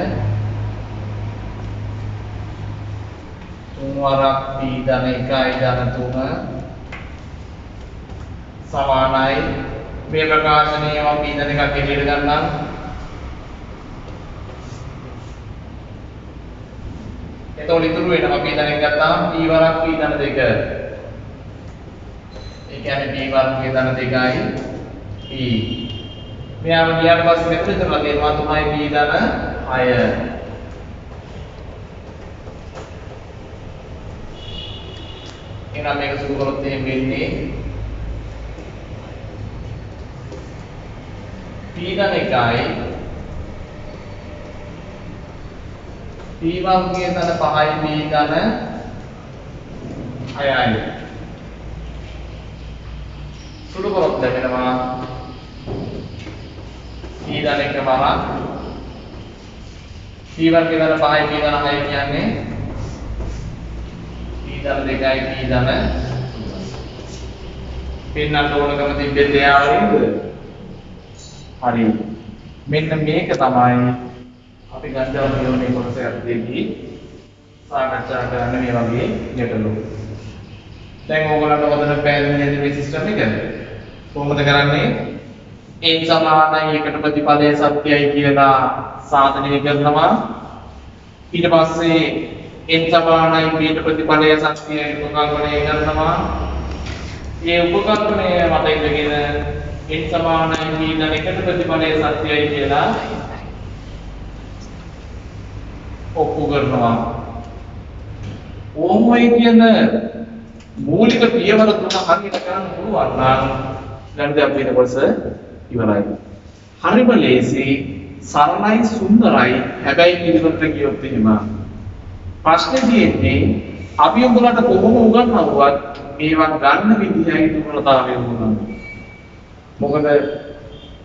3 වරක් p ධන 1යි ධන 3 සමානයි මේ ප්‍රකාශනය මම p ධන එකක් එළියට ගන්නම් එතකොට ඉතුරු වෙනවා p ධන එක ගත්තාම p වරක් p ධන 2 ඒ කියන්නේ p වර්ග p ධන 2යි p මෙයාම ගියාට පස්සේ මෙතන ඉතුරුලා තියෙනවා 3යි p ධන 6 එහෙනම් මේක සුදු කරොත් එහෙම වෙන්නේ p ධන 1යි p වර්ගයේ ධන 5යි p ධන 6යි සුදු කරොත් ලැබෙනවා p ධන 1 වරක් p වර්ගයේ ධන 5යි p ධන 6 කියන්නේ p ධන 2යි p ධන පෙන්නන්න ඕනකම තිබෙන්නේ එයාවලින්ද හරි මෙන්න මේක තමයි අපි ගන්න ඕනේ කොටස යද්දී සාකච්ඡා කරන්න මේ වගේ ගැටලු. දැන් ඕගොල්ලන්ට හොඳට පැහැදිලි මේ සිස්ටම් එක කොහොමද කරන්නේ? n සමානයි එකට ප්‍රතිපලය සත්‍යයි කියලා සාධනය කරනවා. ඊට පස්සේ n සමානයි b ට ප්‍රතිපලය සත්‍යයි උපකල්පනය කරනවා. මේ උපකල්පනය මත ඉඳගෙන n සමානයි p ධන එකට ප්‍රතිපලය සත්‍යයි කියලා ඔප්පු කරනවා. ඕමයි කියන මූලික පියවර තුන හරියට කරන්න පුළුවන් නම් ගණිත අපේ කොටස ඉවරයි. හරිම ලේසි, සරලයි, සුන්දරයි. හැබැයි පිළිවෙලට ගියොත් එහෙම ප්‍රශ්නේ තියෙන්නේ අපි උඹලට කොහොම උගන්වුවත් මේවා ගන්න විදිහයි දුර්වලතාවය වුණා. මොකද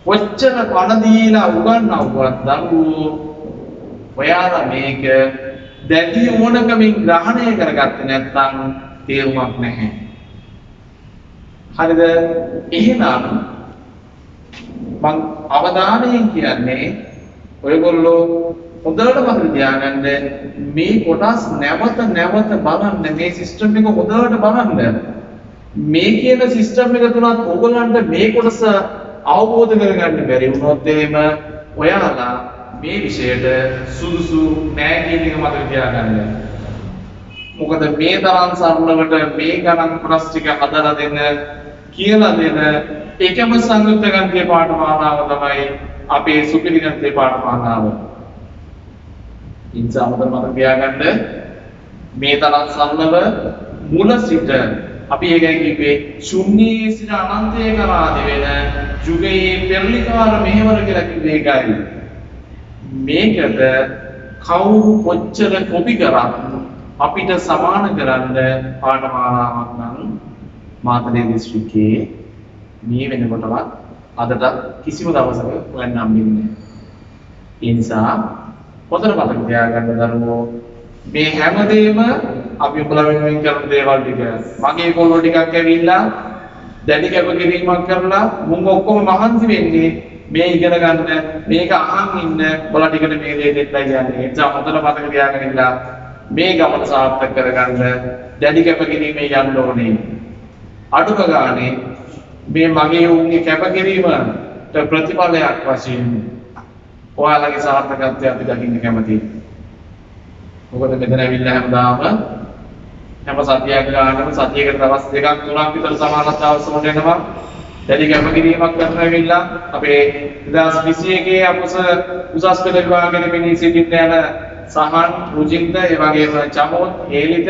කොච්චර පණ දීලා උගන්වුවත් දරුවෝ ඔයාලා මේක දැඩි ඕනකමින් ග්‍රහණය කරගත්තේ නැත්නම් තේරුමක් නැහැ. හරිද? එහෙනම් මම අවධානයෙන් කියන්නේ ඔයගොල්ලෝ හොඳට මතක තියාගන්න මේ කොටස් නැවත නැවත බලන්න මේ සිස්ටම් එක හොඳට බලන්න. මේ කියන සිස්ටම් එක තුනත් ඔයගොල්ලන්ට මේ කොටස අවබෝධ කරගන්න බැරි වුණොත් එහෙම ඔයාලා මේ විෂයට සුදුසු නෑ කියන එක මතක තියාගන්න. මොකද මේ තරම් සරලවට මේ ගණන් කොටස් ටික හදලා දෙන්න කියලා දෙන එකම සංයුක්ත ගණිතය පාඨමාලාව තමයි අපේ සුපිරි ගණිතය පාඨමාලාව. ඉන්සාමත මතක තියාගන්න මේ තරම් සරලව මුල සිට අපි ඒකයි කිව්වේ ශුන්‍යයේ සිට අනන්තය කරා දෙවෙන යුගයේ පෙරලිකාර මෙහෙවර කියලා කිව්වේ ඒකයි. මේකට කවුරු කොච්චර කොපි කරත් අපිට සමාන කරන්න පාඨමාලාවක් නම් මාතලේ දිස්ත්‍රික්කයේ මේ වෙනකොටවත් අදට කිසිම දවසක හොයන්න හම්බෙන්නේ නැහැ. ඒ නිසා හොඳට මතක තියාගන්න දරුවෝ මේ හැමදේම අපි උඹලා වෙනුවෙන් කරන දේවල් ටික මගේ කොල්ලෝ ටිකක් ඇවිල්ලා දැඩි කැපකිරීමක් කරලා මුංග ඔක්කොම මහන්සි වෙන්නේ මේ ඉගෙන ගන්න මේක අහන් ඉන්න ඔයාලා ටිකට මේ දේ දෙන්නයි කියන්නේ. ඒ නිසා හොඳට මතක තියාගෙන ඉන්න මේ ගමන සාර්ථක කරගන්න දැඩි කැපකිරීමේ යන්න ඕනේ. අඩුම ගානේ මේ මගේ උන්ගේ කැපකිරීමට ප්‍රතිඵලයක් වශයෙන් ඔයාලගේ සාර්ථකත්වය අපි දකින්න කැමතියි. මොකද මෙතන ඇවිල්ලා හැමදාම හැම සතියක් ගානම සතියකට දවස් දෙකක් තුනක් විතර සමානතාව අවශ්‍ය වෙනවා. දැඩි කැපකිරීමක් කරනවිලා අපේ 2021 අපස උසස් පෙළ විභාගයේ පිණිස සිටින්න යන සහන් රුජින්ද ඒ වගේම චමෝත් හේලිත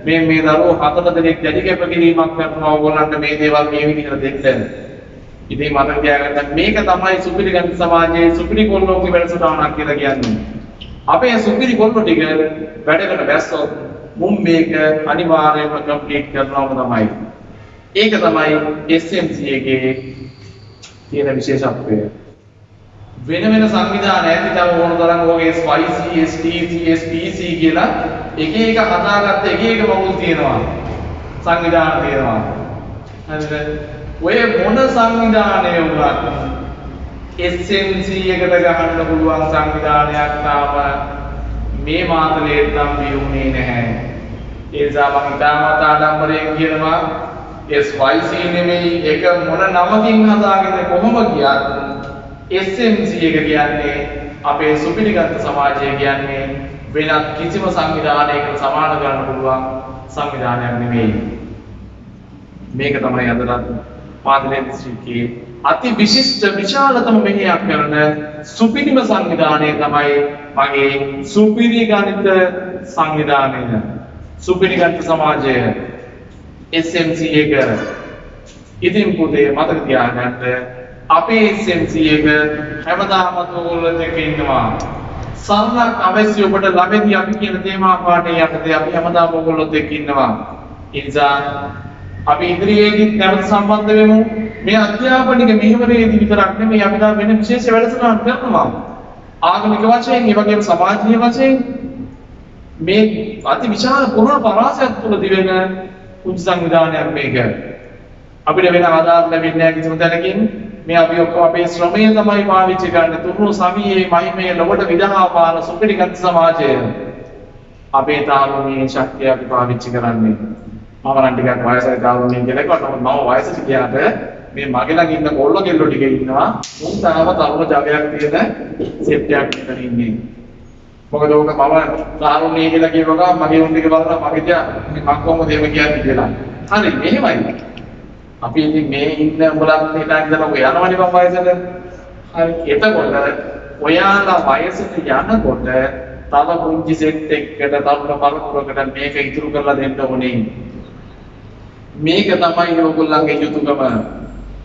මේ දරුවෝ 4 දෙනෙක් දැඩි කැපකිරීමක් කරනවා ඕගොල්ලන්ට මේ දේවල් මේ විදිහට දෙන්න. ඉතින් මතක තියාගන්න මේක තමයි සුපිරි ගණිත සමාජයේ සුපිරි කොල්ලෝගේ වැඩසටහනක් කියලා කියන්නේ. අපේ සුපිරි කොල්ලෝ ටික වැඩකට බැස්සොත් මුම් මේක අනිවාර්යයෙන්ම කම්ප්ලීට් කරනවම තමයි. ඒක තමයි SMC එකේ තියෙන විශේෂත්වය. වෙන වෙන සංවිධාන ඇති තව ඕන තරම් ඔයගේ SYC, STC, SPC කියලා එක එක හදාගත්ත එක එක මගුල් තියෙනවා. සංවිධාන තියෙනවා. හරිද? ඔය මොන සංවිධානය වුණත් SMC එකට ගහන්න පුළුවන් සංවිධානයක් තාම මේ මාතලේට නම් වියුනේ නැහැ. ඒ නිසා මම ඉතාමත් ආඩම්බරයෙන් කියනවා SYC නෙමෙයි එක මොන නමකින් හදාගෙන කොහොම ගියත් SMC එක කියන්නේ අපේ සුපිරි ගණිත සමාජය කියන්නේ වෙනත් කිසිම සංවිධානයකට සමාන කරන්න පුළුවන් සංවිධානයක් නෙමෙයි. මේක තමයි අදට පාදලේ දිස්ත්‍රික්කයේ අති විශිෂ්ට විශාලතම මෙහෙයක් කරන සුපිරිම සංවිධානය තමයි මගේ සුපිරි ගණිත සංවිධානය. සුපිරි ගණිත සමාජය SMC එක. ඉතින් පුතේ මතක තියාගන්න අපේ SMC එක හැමදාම ඔයගොල්ලෝ එක්ක ඉන්නවා. සරලක් අවශ්‍ය ඔබට ලැබෙති අපි කියන තේමා පාඩේ යටතේ අපි හැමදාම ඔයගොල්ලොත් එක්ක ඉන්නවා. ඒ නිසා අපි ඉදිරියේදී නැවත සම්බන්ධ වෙමු. මේ අධ්‍යාපනික මෙහෙවරේදී විතරක් නෙමෙයි අපි දැන් වෙන විශේෂ වැඩසටහන් කරනවා. ආගමික වශයෙන් ඒ වගේම සමාජීය වශයෙන් මේ අති විශාල පුරණ පරාසයක් තුළ දිවෙන උච්ච සංවිධානයක් මේක. අපිට වෙන ආධාර ලැබෙන්නේ නැහැ කිසිම තැනකින්. මේ අපි ඔක්කොම අපේ ශ්‍රමය තමයි පාවිච්චි කරන්නේ. තුරුණු සමීයේ මහිමේ ලොවට විදහා පාන සුපිරි ගණිත සමාජය. අපේ තාරුණ්‍යයේ ශක්තිය අපි පාවිච්චි කරන්නේ. මම නම් ටිකක් වයසට ගාවුනේ කියලා කිව්වට මම වයසට ගියාට මේ මගේ ළඟ ඉන්න කොල්ල කෙල්ලෝ ටික ඉන්නවා. උන් තාම තරුණ ජවයක් තියෙන සෙට් එකක් විතර ඉන්නේ. මොකද ඕක මම තාරුණ්‍ය කියලා කියවගා මගේ උන් ටික බලලා මගේ තියා මම කොහොමද එහෙම කියන්නේ කියලා. හරි මෙහෙමයි. අපි ඉතින් මේ ඉන්න උඹලත් හිතා ඉඳලා ඔය යනවනේ මම වයසට. හරි එතකොට ඔයාලා වයසට යනකොට තව පුංචි සෙට් එකකට තරුණ පරපුරකට මේක ඉතුරු කරලා දෙන්න ඕනේ. මේක තමයි ඔයගොල්ලන්ගේ යුතුයකම.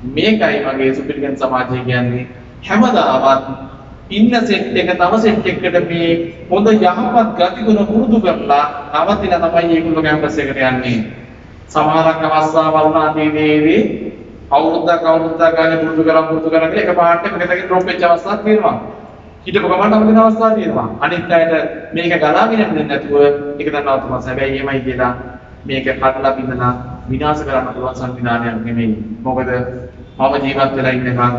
මේකයි මගේ සුපිරි ගණිත සමාජය කියන්නේ. හැමදාමත් ඉන්න සෙට් එක තව සෙට් එකකට මේ හොඳ යහපත් ගතිගුණ පුරුදු කරලා නවතින තමයි ඒගොල්ලෝ කැම්පස් එකට යන්නේ. සමහරක් අවස්ථාවල් වුණාදීදී අවුරුද්දක් ගානේ පුරුදු කරලා එක පාට එකකට ඩ්‍රොප් වෙච්ච අවස්ථාවක් තියෙනවා. හිතපු ගමන් අවදින අවස්ථාවක් තියෙනවා. අනිත් අයට මේක ගලාගෙන යන්නේ නැතුව ඒක දන්නවතුමා හැබැයි එහෙමයි කියලා මේක කඩලා බිඳලා විනාශ කරන්න පුළුවන් සංවිධානයක් නෙමෙයි. මොකද මම ජීවත් වෙලා ඉන්නකම්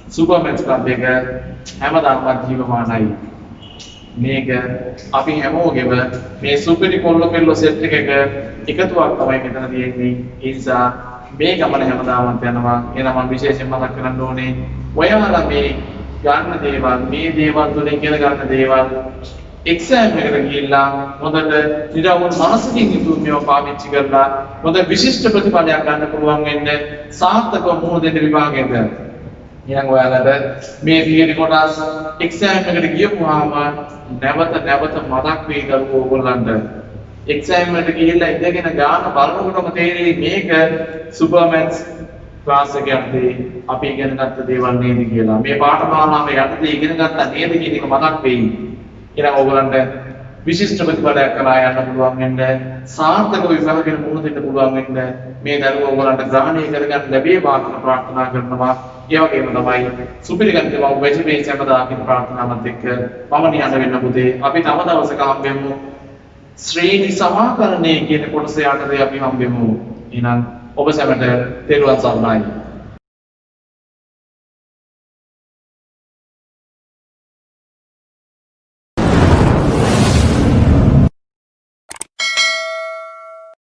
සුපර්මැක්ස් ක්ලබ් එක හැමදාමත් ජීවමානයි. මේක අපි හැමෝගෙම මේ සුපිරි කොල්ල කෙල්ල සෙට් එකක එකතුවක් තමයි මෙතන තියෙන්නේ. ඒ නිසා මේ ගමන හැමදාමත් යනවා. එහෙනම් මම විශේෂයෙන් මතක් කරන්න ඕනේ ඔයාලා මේ ගන්න දේවල් මේ දේවල් තුළින් ඉගෙන ගන්න දේවල් එක්සෑම් එකට ගිහිල්ලා හොඳට නිරවුල් මනසකින් යුතුව මේවා පාවිච්චි කරලා හොඳ විශිෂ්ට ප්‍රතිඵලයක් ගන්න පුළුවන් වෙන්න සාර්ථකව මුහුණ දෙන්න විභාගයට. එහෙනම් ඔයාලට මේ තියරි කොටස් එක්සෑම් එකට ගියපුවාම නැවත මතක් වෙයි දරුවෝ ඔයගොල්ලන්ට. එක්සෑම් එකට ගිහිල්ලා ඉඳගෙන ගාන බලනකොටම තේරෙයි මේක සුපර්මැක්ස් ක්ලාස් එක යද්දී අපි ඉගෙන ගත්ත දේවල් නේද කියලා. මේ පාඨමාලාව යද්දී ඉගෙන ගත්ත නේද කියන එක මතක් වෙයි. එහෙනම් ඔයගොල්ලන්ට විශිෂ්ට ප්‍රතිඵලයක් කරා යන්න පුළුවන් වෙන්න සාර්ථක විභාගයෙන් මුහුණ දෙන්න පුළුවන් වෙන්න මේ දරුවෝ ඔයගොල්ලන්ට ග්‍රහණය කරගන්න ලැබේවා කියලා ප්‍රාර්ථනා කරනවා. ඒ වගේම තමයි සුපිරි ගණිත වගේ වෙජිටේරියන් සම්බදාකින් ප්‍රාර්ථනාවත් එක්ක මම නිහඬ වෙන්න පුතේ. අපි තව දවසක හම්බෙමු. ශ්‍රේණි සමාකරණය කියන කොටස යටතේ අපි හම්බෙමු. එහෙනම් ඔබ සැමට තෙරුවන් සරණයි.